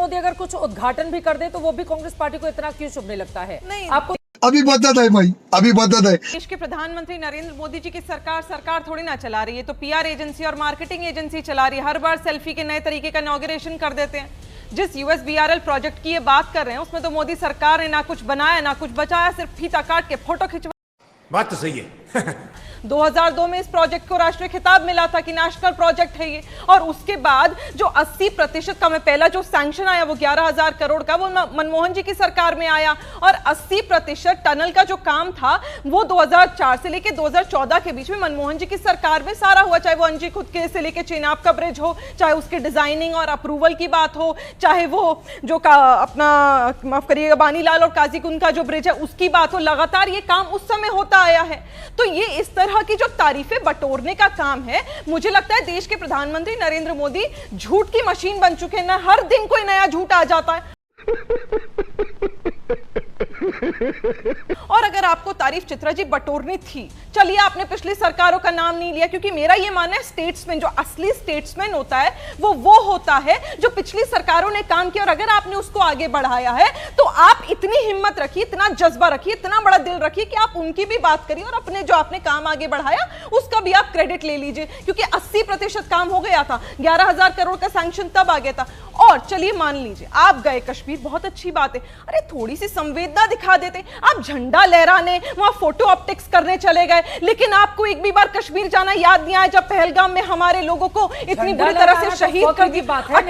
मोदी अगर कुछ उद्घाटन भी कर दे तो वो भी कांग्रेस पार्टी को इतना क्यों शुभ नहीं लगता है? नहीं, आपको अभी बदत है भाई, अभी बदत है। देश के प्रधानमंत्री नरेंद्र मोदी जी की सरकार थोड़ी ना चला रही है, तो पीआर एजेंसी और मार्केटिंग एजेंसी चला रही है। हर बार सेल्फी के नए तरीके का इनॉग्रेशन कर देते हैं। जिस यूएसबीआरएल प्रोजेक्ट की ये बात कर रहे हैं उसमें तो मोदी सरकार ने ना कुछ बनाया ना कुछ बचाया, सिर्फ फीता काट के फोटो खिंचवा। बात तो सही है। 2002 में इस प्रोजेक्ट को राष्ट्रीय खिताब मिला था कि नेशनल प्रोजेक्ट है ये, और उसके बाद जो 80% का में पहला जो सैंक्शन आया वो 11,000 करोड़ का, वो मनमोहन जी की सरकार में आया, और 80% टनल का जो काम था वो 2004 से लेकर 2014 के बीच में मनमोहन जी की सरकार में सारा हुआ। चाहे वो अंजी खुद के से लेकर चेनाब का ब्रिज हो, चाहे उसके डिजाइनिंग और अप्रूवल की बात हो, चाहे वो जो अपना माफ करिएगा बानीलाल और काजीकुंड का जो ब्रिज है उसकी बात हो, लगातार ये काम उस समय होता आया है। तो ये इस तरह की जो तारीफें बटोरने का काम है, मुझे लगता है देश के प्रधानमंत्री नरेंद्र मोदी झूठ की मशीन बन चुके हैं ना, हर दिन कोई नया झूठ आ जाता है। और अगर आपको तारीफ चित्रा जी बटोरनी थी, चलिए आपने पिछली सरकारों का नाम नहीं लिया, क्योंकि मेरा ये मानना है स्टेट्समैन, जो असली स्टेट्समैन होता है वो होता है जो पिछली सरकारों ने काम किया, और अगर आपने उसको आगे बढ़ाया है तो आप इतनी हिम्मत रखिए, इतना जज्बा रखिए, इतना बड़ा दिल रखिए कि आप उनकी भी बात करिए और अपने जो आपने काम आगे बढ़ाया उसका भी आप क्रेडिट ले लीजिए, क्योंकि 80% काम हो गया था। 11,000 करोड़ का सैंक्शन तब आ गया था। और चलिए मान लीजिए आप गए कश्मीर, बहुत अच्छी बात है, अरे थोड़ी सी संवेदना दिखा देते, आप झंडा लहराने वहां फोटो ऑप्टिक्स करने चले गए, लेकिन आपको एक भी बार कश्मीर जाना याद नहीं आया जब पहलगाम में हमारे लोगों को इतनी बुरी तरह से शहीद कर दी। बात है,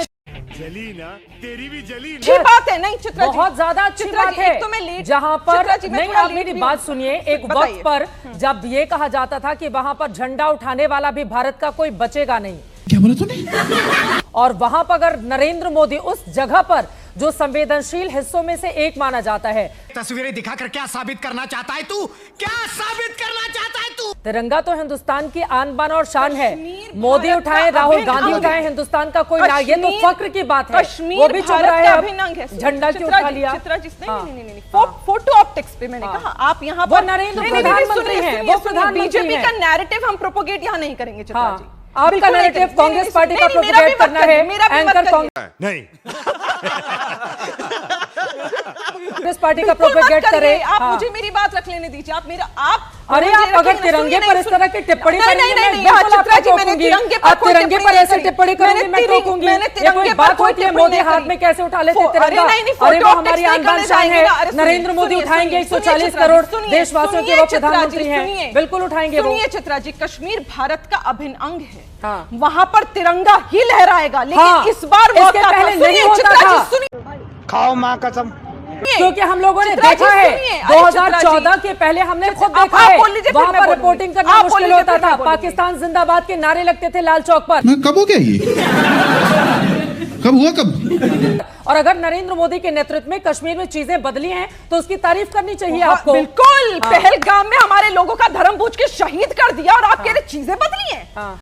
जली ना, तेरी भी जली। अच्छी बात है, नहीं चित्रा जी बहुत ज्यादा अच्छी बात है, तो मैं लेट जहां पर नहीं, आप मेरी लेट बात सुनिए। एक वक्त पर जब ये कहा जाता था कि वहां पर झंडा उठाने वाला भी भारत का कोई बचेगा नहीं, क्या बोला तूने? और वहां पर अगर नरेंद्र मोदी उस जगह पर जो संवेदनशील हिस्सों में से एक माना जाता है, तस्वीरें दिखाकर क्या साबित करना चाहता है तू? क्या साबित करना चाहता है तू? तिरंगा तो हिंदुस्तान की आन बान और शान है। मोदी उठाए, राहुल गांधी उठाए, हिंदुस्तान का कोई ना, ये तो फक्र की बात है। वो भी चुप रहा है, झंडा क्यों उठा लिया? नहीं, फोटो ऑप्टिक्स पे मैंने कहा आप यहाँ वो नरेंद्र प्रधानमंत्री हैं, वो प्रधानमंत्री बीजेपी का नैरेटिव हम प्रोपोगेट यहाँ नहीं करेंगे चित्रा जी। आपका नैरेटिव कांग्रेस पार्टी का प्रोपोगेट करना है, एंकर कांग्रेस नहीं। पार्टी का प्रोपेगेट करे। आप मुझे मेरी बात रख लेने दीजिए। आप मेरा अरे आप अगर तिरंगे पर इस तरह की टिप्पणी करेंगे, मैं चित्रा जी मैंने तिरंगे पर ऐसे टिप्पणी करेंगे मैं टोकूंगी। ये कोई बात होती है? मोदी हाथ में कैसे उठा लेते तिरंगा? अरे वो हमारी आन बान शान है। नरेंद्र मोदी उठाएंगे 140 करोड़ देशवासियों के, वो प्रधानमंत्री हैं, बिल्कुल उठाएंगे। सुनिए चित्रा जी, कश्मीर भारत का अभिन्न अंग है, वहां पर तिरंगा ही लहराएगा, लेकिन इस बार वो पहले नहीं होता था। खाओ मां कसम, क्योंकि हम लोगों ने देखा है 2014 के पहले हमने खुद देखा है, वहां पर रिपोर्टिंग करना मुश्किल होता था। पाकिस्तान जिंदाबाद के नारे लगते थे लाल चौक पर। कब हो गया ये? कब हुआ कब? और अगर नरेंद्र मोदी के नेतृत्व में कश्मीर में चीजें बदली हैं तो उसकी तारीफ करनी चाहिए आपको। बिल्कुल, पहलगाम में हमारे लोगों का धर्म पूछ के शहीद कर दिया और आप कह रहे चीजें बदली हैं।